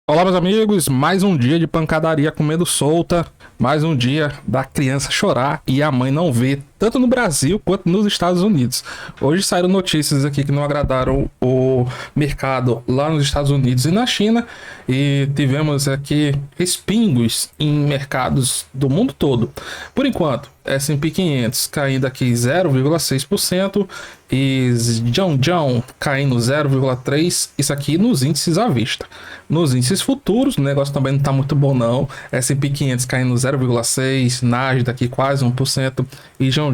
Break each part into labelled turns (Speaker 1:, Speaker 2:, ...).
Speaker 1: Olá, meus amigos. Mais um dia de pancadaria comendo solta. Mais um dia da criança chorar e a mãe não ver, tanto no Brasil quanto nos Estados Unidos. Hoje saíram notícias aqui que não agradaram o mercado lá nos Estados Unidos e na China. E tivemos aqui respingos em mercados do mundo todo. Por enquanto, S&P 500 caindo aqui 0,6% e Zhang caindo 0,3%. Isso aqui nos índices à vista. Nos índices futuros, o negócio também não está muito bom não. S&P 500 caindo 0,6%, Nasdaq quase 1% e Zhang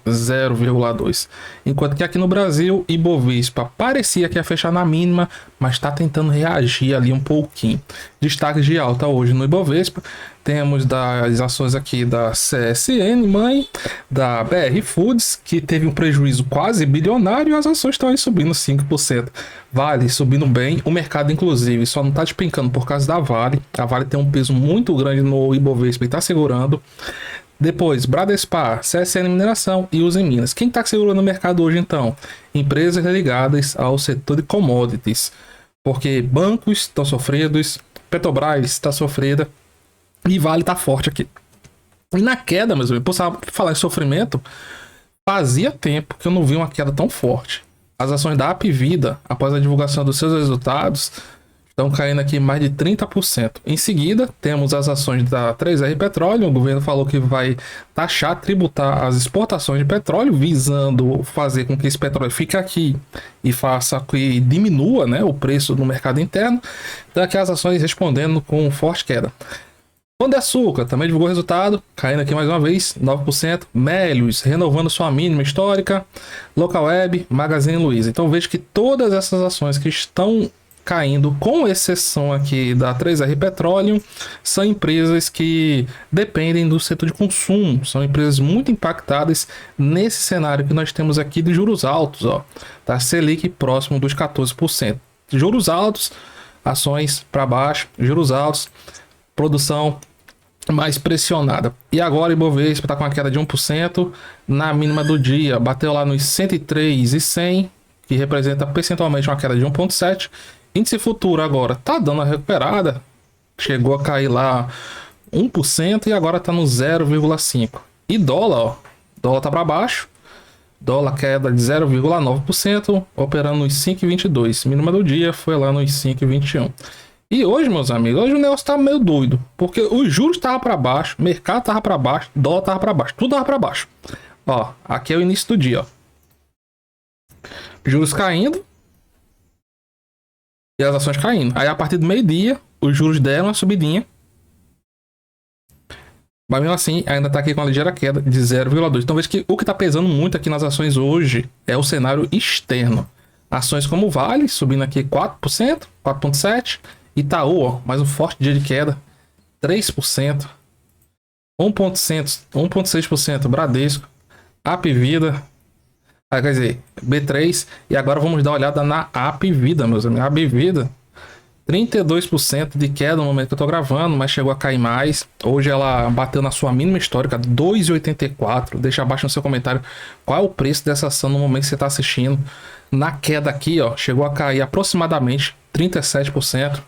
Speaker 1: 0,2%. Enquanto que aqui no Brasil, Ibovespa parecia que ia fechar na mínima, mas está tentando reagir ali um pouquinho. Destaques de alta hoje no Ibovespa. Temos das ações aqui da CSN, mãe, da BR Foods, que teve um prejuízo quase bilionário e as ações estão aí subindo 5%. Vale subindo bem, o mercado inclusive só não está despencando por causa da Vale. A Vale tem um peso muito grande no Ibovespa e está segurando. Depois, Bradespar, CSN Mineração e Uzi Minas. Quem está segurando o mercado hoje então? Empresas ligadas ao setor de commodities. Porque bancos estão sofridos, Petrobras está sofrida e Vale está forte aqui. E na queda, meus amigos, por falar em sofrimento, fazia tempo que eu não vi uma queda tão forte. As ações da Apvida, após a divulgação dos seus resultados, estão caindo aqui mais de 30%. Em seguida, temos as ações da 3R Petróleo. O governo falou que vai taxar, tributar as exportações de petróleo, visando fazer com que esse petróleo fique aqui e faça que diminua, né, o preço no mercado interno. Então aqui as ações respondendo com forte queda. Pão de Açúcar também divulgou resultado, caindo aqui mais uma vez, 9%. Melius renovando sua mínima histórica. Localweb, Magazine Luiza. Então vejo que todas essas ações que estão caindo, com exceção aqui da 3R Petroleum, são empresas que dependem do setor de consumo, são empresas muito impactadas nesse cenário que nós temos aqui de juros altos, ó, tá? Selic próximo dos 14%. Juros altos, ações para baixo, juros altos, produção mais pressionada. E agora o Ibovespa está com uma queda de 1% na mínima do dia, bateu lá nos 103,100, que representa percentualmente uma queda de 1,7%. Índice futuro agora tá dando uma recuperada, chegou a cair lá 1% e agora tá no 0,5%. E dólar, ó, dólar tá para baixo, dólar queda de 0,9%, operando nos 5,22. Mínima do dia foi lá nos 5,21. E hoje, meus amigos, hoje o negócio tá meio doido, porque os juros estavam para baixo, mercado tava para baixo, dólar tava para baixo, tudo tava para baixo. Ó, aqui é o início do dia, ó. Juros caindo e as ações caindo. Aí a partir do meio-dia, os juros deram uma subidinha. Mas mesmo assim, ainda tá aqui com uma ligeira queda de 0,2. Então veja que o que tá pesando muito aqui nas ações hoje é o cenário externo. Ações como Vale, subindo aqui 4%, 4,7%. Itaú, ó, mais um forte dia de queda, 3%. 1,6% Bradesco. Apvida, quer dizer, B3. E agora vamos dar uma olhada na Apvida, meus amigos. A Apvida, 32% de queda no momento que eu tô gravando, mas chegou a cair mais. Hoje ela bateu na sua mínima histórica, 2,84. Deixa abaixo no seu comentário qual é o preço dessa ação no momento que você está assistindo. Na queda aqui, ó, chegou a cair aproximadamente 37%,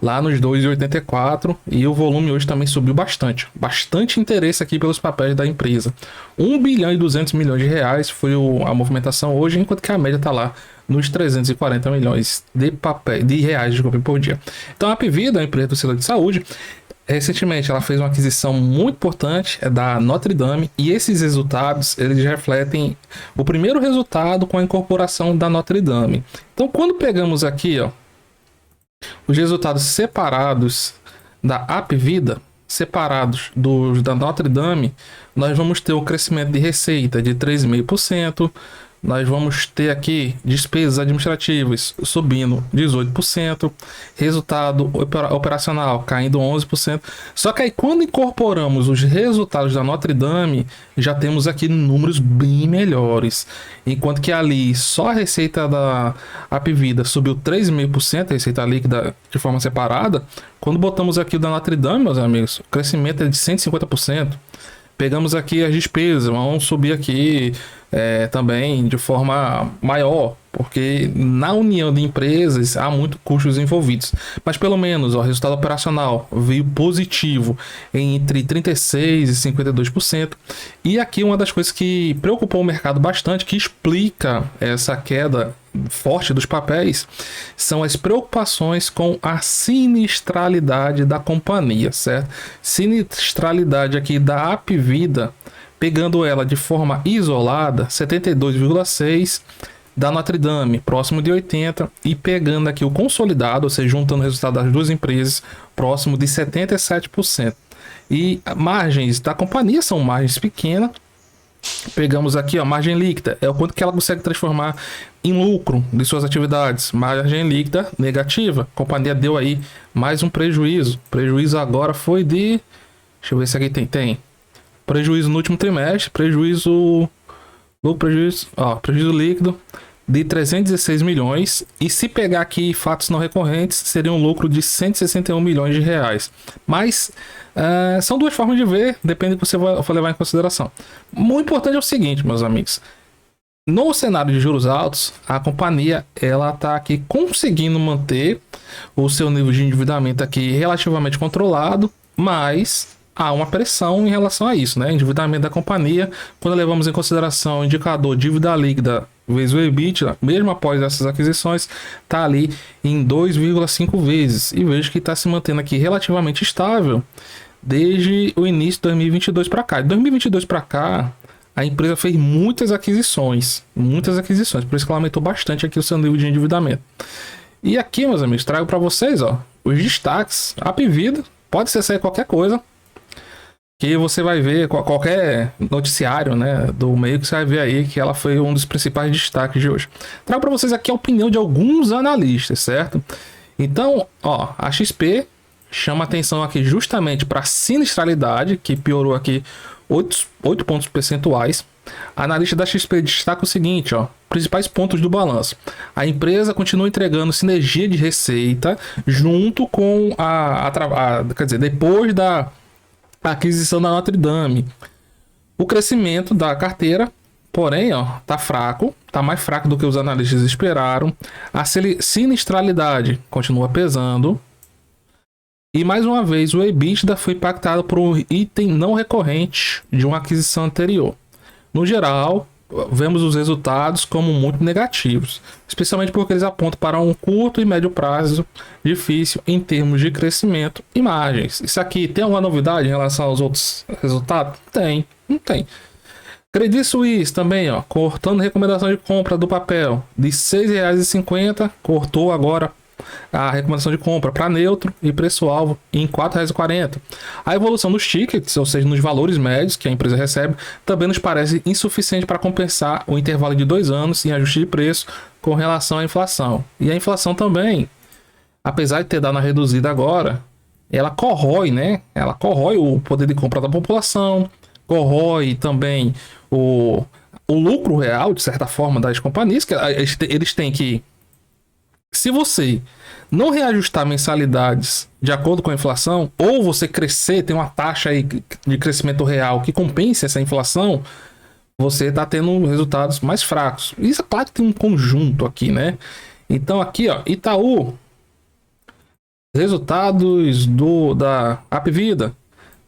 Speaker 1: lá nos 2,84, e o volume hoje também subiu bastante. Bastante interesse aqui pelos papéis da empresa. 1 bilhão e 200 milhões de reais foi a movimentação hoje, enquanto que a média está lá nos 340 milhões de reais por dia. Então a Apvida, a empresa do setor de saúde, recentemente ela fez uma aquisição muito importante, é da Notre Dame, e esses resultados eles refletem o primeiro resultado com a incorporação da Notre Dame. Então quando pegamos aqui, ó, os resultados separados da Apvida, separados dos da Notre Dame, nós vamos ter o crescimento de receita de 3,5%. Nós vamos ter aqui despesas administrativas subindo 18%, resultado operacional caindo 11%. Só que aí quando incorporamos os resultados da Notre Dame, já temos aqui números bem melhores. Enquanto que ali só a receita da Apvida subiu 3,5%, a receita líquida de forma separada. Quando botamos aqui o da Notre Dame, meus amigos, o crescimento é de 150%. Pegamos aqui as despesas, vamos subir aqui também de forma maior, porque na união de empresas há muito custos envolvidos. Mas pelo menos o resultado operacional veio positivo entre 36% e 52%. E aqui uma das coisas que preocupou o mercado bastante, que explica essa queda forte dos papéis, são as preocupações com a sinistralidade da companhia, certo? Sinistralidade aqui da Apvida, pegando ela de forma isolada, 72,6, da Notre Dame, próximo de 80, e pegando aqui o consolidado, ou seja, juntando o resultado das duas empresas, próximo de 77%. E margens da companhia são margens pequenas. Pegamos aqui, ó, margem líquida, é o quanto que ela consegue transformar em lucro de suas atividades. Margem líquida negativa, a companhia deu aí mais um prejuízo. Prejuízo agora foi de... Deixa eu ver se aqui tem. Prejuízo no último trimestre, prejuízo líquido de 316 milhões. E se pegar aqui fatos não recorrentes, seria um lucro de 161 milhões de reais. Mas são duas formas de ver, depende do que você for levar em consideração. O importante é o seguinte, meus amigos. No cenário de juros altos, a companhia ela está aqui conseguindo manter o seu nível de endividamento aqui relativamente controlado, mas há uma pressão em relação a isso, né? Endividamento da companhia, quando levamos em consideração o indicador dívida líquida vezes o EBITDA, mesmo após essas aquisições, está ali em 2,5 vezes. E vejo que está se mantendo aqui relativamente estável desde o início de 2022 para cá. De 2022 para cá, a empresa fez muitas aquisições, por isso que ela aumentou bastante aqui o seu nível de endividamento. E aqui, meus amigos, trago para vocês, ó, os destaques. A Apvida, pode ser sair qualquer coisa, que você vai ver qualquer noticiário, né, do meio, que você vai ver aí que ela foi um dos principais destaques de hoje. Trago para vocês aqui a opinião de alguns analistas, certo? Então, ó, a XP chama atenção aqui justamente para a sinistralidade, que piorou aqui 8 pontos percentuais. A analista da XP destaca o seguinte, ó, principais pontos do balanço. A empresa continua entregando sinergia de receita junto com quer dizer, depois da aquisição da Notre Dame. O crescimento da carteira, porém, ó, tá fraco, tá mais fraco do que os analistas esperaram. A sinistralidade continua pesando. E mais uma vez, o EBITDA foi impactado por um item não recorrente de uma aquisição anterior. No geral, vemos os resultados como muito negativos, especialmente porque eles apontam para um curto e médio prazo difícil em termos de crescimento e margens. Isso aqui tem alguma novidade em relação aos outros resultados? Não tem. Credit Suisse também, ó, cortando recomendação de compra do papel de R$ 6,50, cortou agora a recomendação de compra para neutro e preço-alvo em R$ 4,40. A evolução dos tickets, ou seja, nos valores médios que a empresa recebe, também nos parece insuficiente para compensar o intervalo de 2 anos em ajuste de preço com relação à inflação. E a inflação também, apesar de ter dado uma reduzida agora, ela corrói, né? Ela corrói o poder de compra da população, corrói também o lucro real, de certa forma, das companhias, que eles têm que... Se você não reajustar mensalidades de acordo com a inflação, ou você crescer, tem uma taxa aí de crescimento real que compense essa inflação, você está tendo resultados mais fracos. Isso é claro que tem um conjunto aqui, né? Então aqui, ó, Itaú, resultados da Apvida,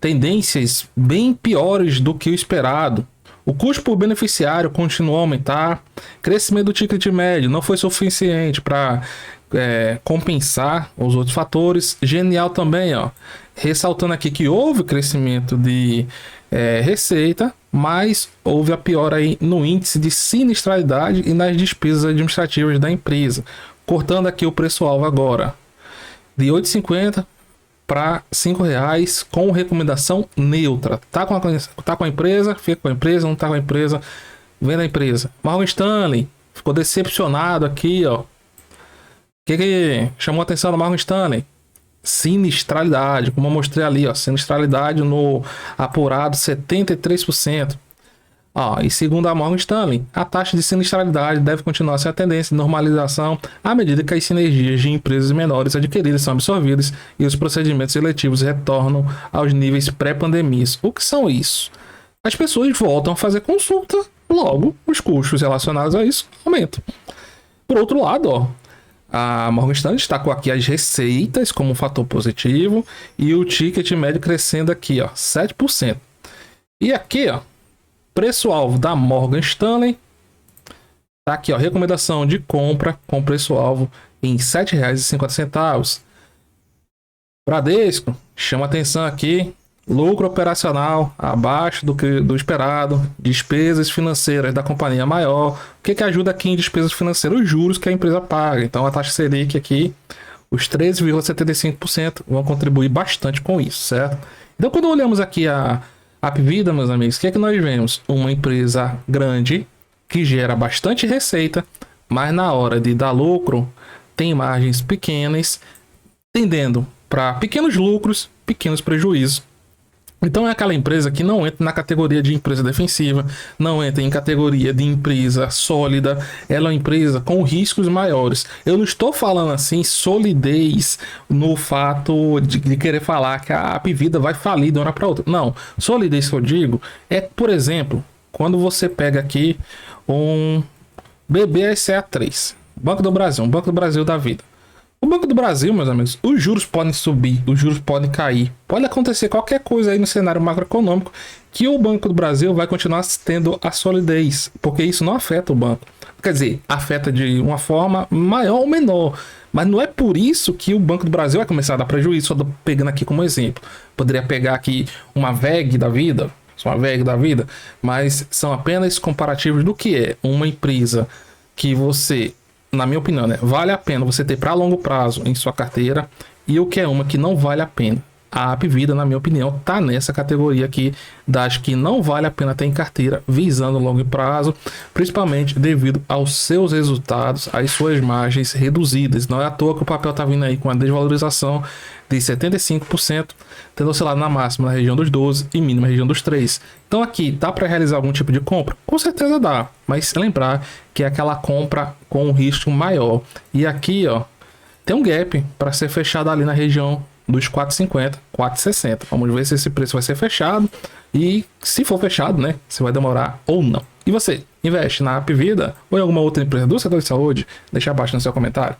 Speaker 1: tendências bem piores do que o esperado. O custo por beneficiário continuou a aumentar. Crescimento do ticket médio não foi suficiente para compensar os outros fatores. Genial também, ó, ressaltando aqui que houve crescimento de receita, mas houve a piora aí no índice de sinistralidade e nas despesas administrativas da empresa. Cortando aqui o preço-alvo agora de R$ 8,50 para R$ 5,00 com recomendação neutra. Tá com a empresa, fica com a empresa, não tá com a empresa, vende a empresa. Morgan Stanley ficou decepcionado aqui, ó. O que chamou a atenção do Morgan Stanley? Sinistralidade, como eu mostrei ali, ó, sinistralidade no apurado 73%. Ó, e segundo a Morgan Stanley, a taxa de sinistralidade deve continuar sem a tendência de normalização à medida que as sinergias de empresas menores adquiridas são absorvidas e os procedimentos seletivos retornam aos níveis pré-pandemias. O que são isso? As pessoas voltam a fazer consulta logo os custos relacionados a isso aumentam. Por outro lado, ó, a Morgan Stanley destacou aqui as receitas como um fator positivo e o ticket médio crescendo aqui, ó, 7%. E aqui, ó, preço-alvo da Morgan Stanley, tá aqui, ó, recomendação de compra com preço-alvo em R$ 7,50. Bradesco, chama atenção aqui, lucro operacional abaixo do esperado, despesas financeiras da companhia maior. O que ajuda aqui em despesas financeiras? Os juros que a empresa paga. Então a taxa Selic aqui, os 13,75% vão contribuir bastante com isso, certo? Então quando olhamos aqui a Hapvida, meus amigos, o que é que nós vemos? Uma empresa grande que gera bastante receita, mas na hora de dar lucro tem margens pequenas, tendendo para pequenos lucros, pequenos prejuízos. Então é aquela empresa que não entra na categoria de empresa defensiva, não entra em categoria de empresa sólida, ela é uma empresa com riscos maiores. Eu não estou falando assim solidez no fato de querer falar que a Hapvida vai falir de uma hora para outra. Não, solidez que eu digo é, por exemplo, quando você pega aqui um BBSA3, Banco do Brasil, um Banco do Brasil da vida. O Banco do Brasil, meus amigos, os juros podem subir, os juros podem cair, pode acontecer qualquer coisa aí no cenário macroeconômico que o Banco do Brasil vai continuar tendo a solidez, porque isso não afeta o banco. Quer dizer, afeta de uma forma maior ou menor, mas não é por isso que o Banco do Brasil vai começar a dar prejuízo. Só tô pegando aqui como exemplo. Poderia pegar aqui uma VEG da vida, mas são apenas comparativos do que é uma empresa que você, na minha opinião, né, vale a pena você ter para longo prazo em sua carteira, e o que é uma que não vale a pena. A Hapvida, na minha opinião, tá nessa categoria aqui das que não vale a pena ter em carteira visando longo prazo, principalmente devido aos seus resultados, às suas margens reduzidas. Não é à toa que o papel tá vindo aí com a desvalorização de 75%, tendo oscilado na máxima na região dos 12 e mínima na região dos 3. Então aqui, dá para realizar algum tipo de compra? Com certeza dá, mas lembrar que é aquela compra com um risco maior. E aqui, ó, tem um gap para ser fechado ali na região dos 4,50, 4,60. Vamos ver se esse preço vai ser fechado e se for fechado, né, se vai demorar ou não. E você, investe na Hapvida ou em alguma outra empresa do setor de saúde? Deixa abaixo no seu comentário.